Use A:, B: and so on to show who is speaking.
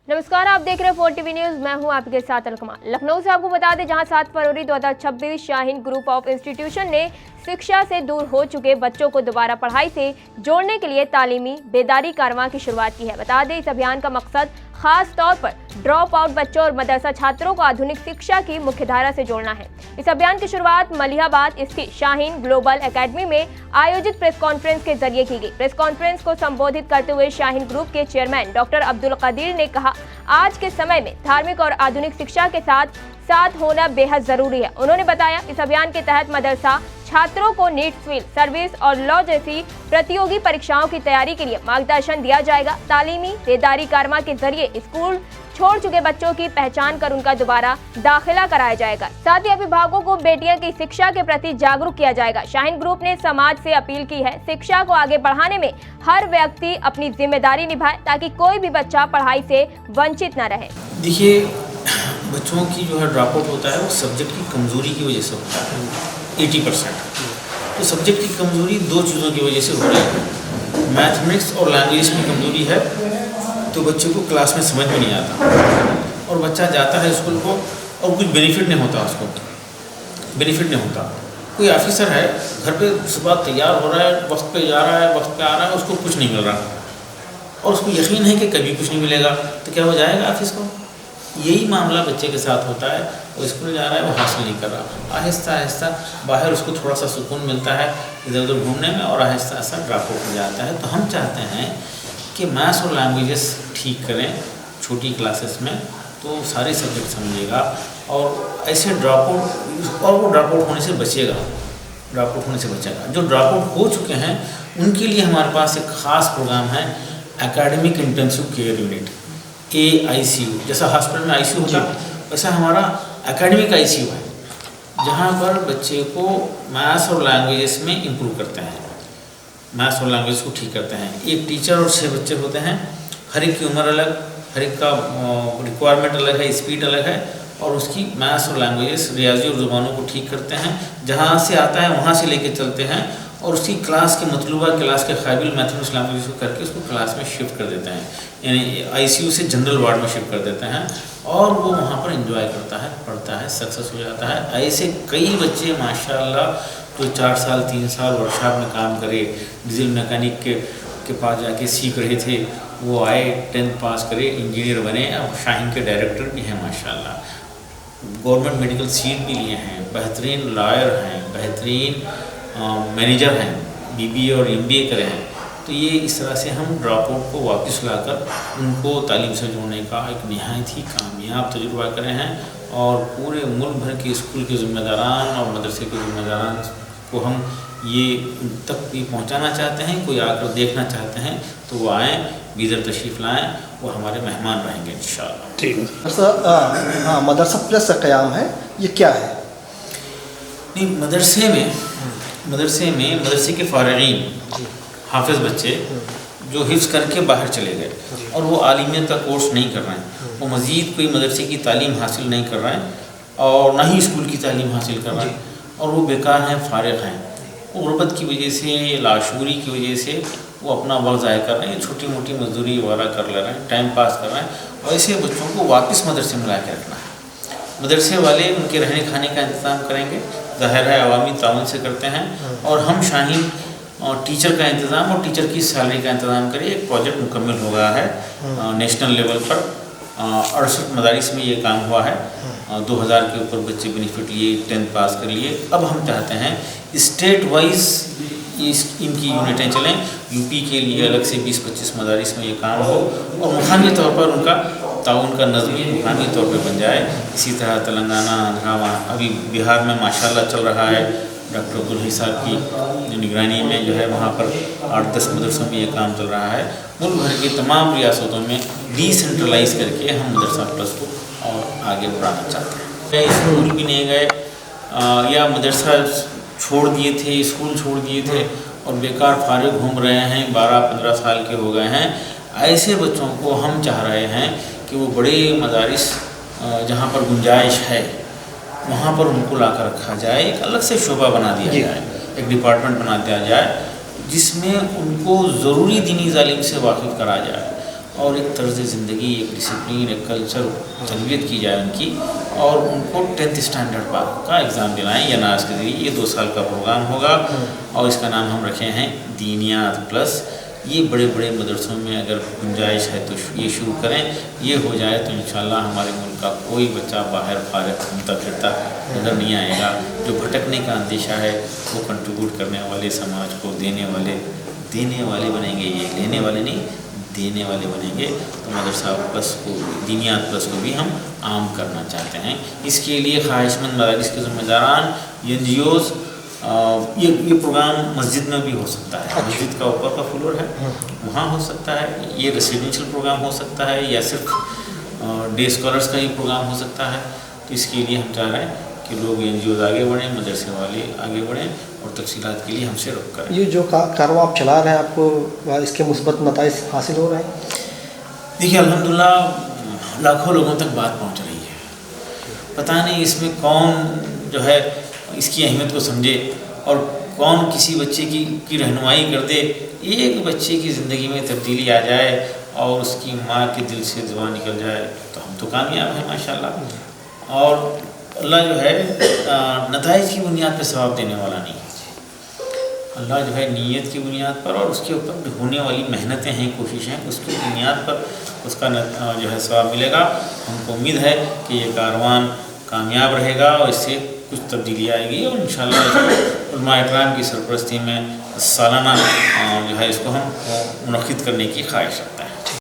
A: नमस्कार, आप देख रहे हैं 4 टीवी न्यूज। मैं हूं आपके साथ अलकमा। लखनऊ से आपको बता दें, जहां 7 फरवरी 2026 शाहीन ग्रुप ऑफ इंस्टीट्यूशन ने शिक्षा से दूर हो चुके बच्चों को दोबारा पढ़ाई से जोड़ने के लिए तालीमी बेदारी कारवां की शुरुआत की है। बता दें, इस अभियान का मकसद खास तौर पर ड्रॉप आउट बच्चों और मदरसा छात्रों को आधुनिक शिक्षा की मुख्यधारा से जोड़ना है। इस अभियान की शुरुआत मलिहाबाद स्थित शाहीन ग्लोबल एकेडमी में आयोजित प्रेस कॉन्फ्रेंस के जरिए की गई। प्रेस कॉन्फ्रेंस को संबोधित करते हुए शाहीन ग्रुप के चेयरमैन डॉक्टर अब्दुल कदीर ने कहा, आज के समय में धार्मिक और आधुनिक शिक्षा के साथ होना बेहद जरूरी है। उन्होंने बताया, इस अभियान के तहत मदरसा छात्रों को नीट, सिविल सर्विस और लॉ जैसी प्रतियोगी परीक्षाओं की तैयारी के लिए मार्गदर्शन दिया जाएगा। तालीमी बेदारी कारवां के जरिए स्कूल छोड़ चुके बच्चों की पहचान कर उनका दोबारा दाखिला कराया जाएगा। साथ ही अभिभावकों को बेटियों की शिक्षा के प्रति जागरूक किया जाएगा। शाहीन ग्रुप ने समाज से अपील की है, शिक्षा को आगे बढ़ाने में हर व्यक्ति अपनी जिम्मेदारी निभाए ताकि कोई भी बच्चा पढ़ाई से वंचित न रहे।
B: देखिए, बच्चों की जो है ड्रॉप आउट होता है वो सब्जेक्ट की कमज़ोरी की वजह से होता है 80%। तो सब्जेक्ट की कमज़ोरी दो चीज़ों की वजह से हो रही है। मैथमेटिक्स और लैंग्वेज में कमज़ोरी है तो बच्चे को क्लास में समझ में नहीं आता और बच्चा जाता है स्कूल को और कुछ बेनिफिट नहीं होता, उसको बेनिफिट नहीं होता। कोई ऑफिसर है, घर पे सुबह तैयार हो रहा है, वक्त पे जा रहा है, वक्त पे आ रहा है, उसको कुछ नहीं मिल रहा और उसको यकीन है कि कभी कुछ नहीं मिलेगा, तो क्या हो जाएगा ऑफिस को? यही मामला बच्चे के साथ होता है। वो स्कूल जा रहा है, वो हासिल नहीं कर रहा, आहिस्ता आहिस्ता बाहर उसको थोड़ा सा सुकून मिलता है इधर उधर घूमने में और आहिस्ता आहिस्ता ड्रॉप आउट हो जाता है। तो हम चाहते हैं कि मैथ्स और लैंग्वेजेस ठीक करें छोटी क्लासेस में, तो सारे सब्जेक्ट समझिएगा और ऐसे ड्रॉप आउट, और वो ड्रॉप आउट होने से बचेगा, ड्रॉप आउट होने से बचेगा। जो ड्रॉप आउट हो चुके हैं उनके लिए हमारे पास एक ख़ास प्रोग्राम है, academic intensive care unit, AICU। जैसा हॉस्पिटल में ICU होता है वैसा हमारा एकेडमिक ICU है, जहाँ पर बच्चे को मैथ्स और लैंग्वेजेस में इम्प्रूव करते हैं, मैथ्स और लैंग्वेज को ठीक करते हैं। एक टीचर और 6 बच्चे होते हैं, हर एक की उम्र अलग, हर एक का रिक्वायरमेंट अलग है, स्पीड अलग है और उसकी मैथ्स और लैंग्वेजेस, रियाजी और ज़ुबानों को ठीक करते हैं। जहाँ से आता है वहाँ से लेके चलते हैं और उसकी क्लास के मतलूबा क्लास के काबिल मैथमेटिक्स लैंग्वेज को करके उसको क्लास में शिफ्ट कर देते हैं, यानी ICU से जनरल वार्ड में शिफ्ट कर देते हैं और वो वहाँ पर एंजॉय करता है, पढ़ता है, सक्सेस हो जाता है। ऐसे कई बच्चे माशाल्लाह जो 4 साल 3 साल वर्कशॉप में काम करे, डीजल मैकेनिक के पास जाके सीख रहे थे, वो आए, 10th पास करे, इंजीनियर बने, अब शाहीन के डायरेक्टर भी हैं माशाल्लाह, गवर्नमेंट मेडिकल सीट भी लिए हैं, बेहतरीन लॉयर हैं, बेहतरीन मैनेजर हैं, BBA और MBA करे हैं। तो ये इस तरह से हम ड्रॉप आउट को वापस लाकर उनको तालीम से जोड़ने का एक नहायत ही कामयाब तजुर्बा करे हैं और पूरे मुल्क भर के स्कूल के ज़िम्मेदारान और मदरसे के ज़िम्मेदारान को हम ये तक भी पहुँचाना चाहते हैं। कोई आकर देखना चाहते हैं तो वो आएँ, बीदर तशरीफ़ लाएँ, वो हमारे मेहमान रहेंगे इंशाअल्लाह।
C: ठीक है। हाँ, मदरसा प्लस का क़याम है, ये क्या है?
B: नहीं, मदरसे के फ़ारिग़ीन हाफिज़ बच्चे जो हिफ्ज़ करके बाहर चले गए और वो आलिमियत का कोर्स नहीं कर रहे हैं, वो मज़ीद कोई मदरसे की तालीम हासिल नहीं कर रहे हैं और ना ही स्कूल की तालीम हासिल कर रहे हैं और वो बेकार हैं, फ़ारिग़ हैं, वो ग़ुरबत की वजह से, लाशूरी की वजह से वो अपना वक्त ज़ाया कर रहे हैं, छोटी मोटी मजदूरी वगैरह कर ले रहे हैं, टाइम पास कर रहे हैं। और ऐसे बच्चों को वापस मदरसे में ला के रखना है। मदरसे वाले उनके रहने खाने का इंतज़ाम करेंगे, ज़ाहिर है अवामी ताउन से करते हैं और हम शाहीन टीचर का इंतज़ाम और टीचर की सैलरी का इंतज़ाम करिए। एक प्रोजेक्ट मुकम्मल हो गया है नेशनल लेवल पर, 68 मदारिस में ये काम हुआ है, 2000 के ऊपर बच्चे बेनिफिट लिए, 10th पास कर लिए। अब हम चाहते हैं स्टेट वाइज इनकी यूनिटें चलें, यूपी के लिए अलग से 20-25 मदारिस में ये काम हो और मुकामी तौर पर उनका ताउन का नज़मी मुकामी तौर पर बन जाए। इसी तरह तेलंगाना, आंध्रा, अभी बिहार में माशाल्लाह चल रहा है, डॉक्टर अब्दुल हई साहब की निगरानी में जो है वहाँ पर 8-10 मदरसों में ये काम चल रहा है। मुल्क भर की तमाम रियासतों में डिसेंट्रलाइज करके हम मदरसा प्लस को और आगे बढ़ाना चाहते हैं। स्कूल भी नहीं गए या मदरसा छोड़ दिए थे, स्कूल छोड़ दिए थे और बेकार फारिग घूम रहे हैं, 12-15 साल के हो गए हैं, ऐसे बच्चों को हम चाह रहे हैं कि वो बड़े मदारिस जहाँ पर गुंजाइश है वहाँ पर उनको ला कर रखा जाए, एक अलग से शोबा बना दिया जाए, एक डिपार्टमेंट बना दिया जाए जिसमें उनको ज़रूरी दीनी तालीम से वाकिफ़ करा जाए اور ایک طرز زندگی, ایک ڈسپلین, ایک کلچر تربیت کی جائے ان کی, اور ان کو 10th اسٹینڈرڈ کا ایگزام دلائیں یا ناز کے ذریعے. یہ 2 سال کا پروگرام ہوگا اور اس کا نام ہم رکھے ہیں دینیات پلس. یہ بڑے بڑے مدرسوں میں اگر گنجائش ہے تو یہ شروع کریں. یہ ہو جائے تو انشاءاللہ ہمارے ملک کا کوئی بچہ باہر فارغ گھومتا پھرتا نظر نہیں آئے گا. جو بھٹکنے کا اندیشہ ہے وہ کنٹریبیوٹ کرنے والے, سماج کو دینے والے بنیں گے. یہ لینے والے نہیں, دینے والے بنیں گے. تو مدرسہ پلس کو, دینیات پلس کو بھی ہم عام کرنا چاہتے ہیں. اس کے لیے خواہش مند مدارس کے ذمہ داران, NGOs, یہ پروگرام مسجد میں بھی ہو سکتا ہے. مسجد کا اوپر کا فلور ہے, وہاں ہو سکتا ہے. یہ ریسیڈینشیل پروگرام ہو سکتا ہے یا صرف ڈے اسکالرس کا ہی پروگرام ہو سکتا ہے. تو اس کے لیے ہم چاہ رہے ہیں کہ لوگ NGOs آگے بڑھیں, مدرسے والے آگے بڑھیں اور تفصیلات کے لیے ہم سے رابطہ کریں.
C: یہ جو کارواں آپ چلا رہے ہیں, آپ کو اس کے مثبت نتائج حاصل ہو رہے ہیں؟
B: دیکھیے الحمدللہ لاکھوں لوگوں تک بات پہنچ رہی ہے. پتہ نہیں اس میں کون جو ہے اس کی اہمیت کو سمجھے اور کون کسی بچے کی رہنمائی کر دے. ایک بچے کی زندگی میں تبدیلی آ جائے اور اس کی ماں کے دل سے دعا نکل جائے تو ہم تو کامیاب ہیں ماشاءاللہ. اور اللہ جو ہے نتائج کی بنیاد پہ ثواب دینے والا نہیں ہے. اللہ جو ہے نیت کی بنیاد پر اور اس کے اوپر جو ہونے والی محنتیں ہیں, کوششیں, اس کی بنیاد پر اس کا جو ہے ثواب ملے گا. ہم کو امید ہے کہ یہ کاروان کامیاب رہے گا اور اس سے کچھ تبدیلی آئے گی. اور انشاءاللہ علماء اکرام کی سرپرستی میں سالانہ جو ہے اس کو ہم منعقد کرنے کی خواہش رکھتے ہیں.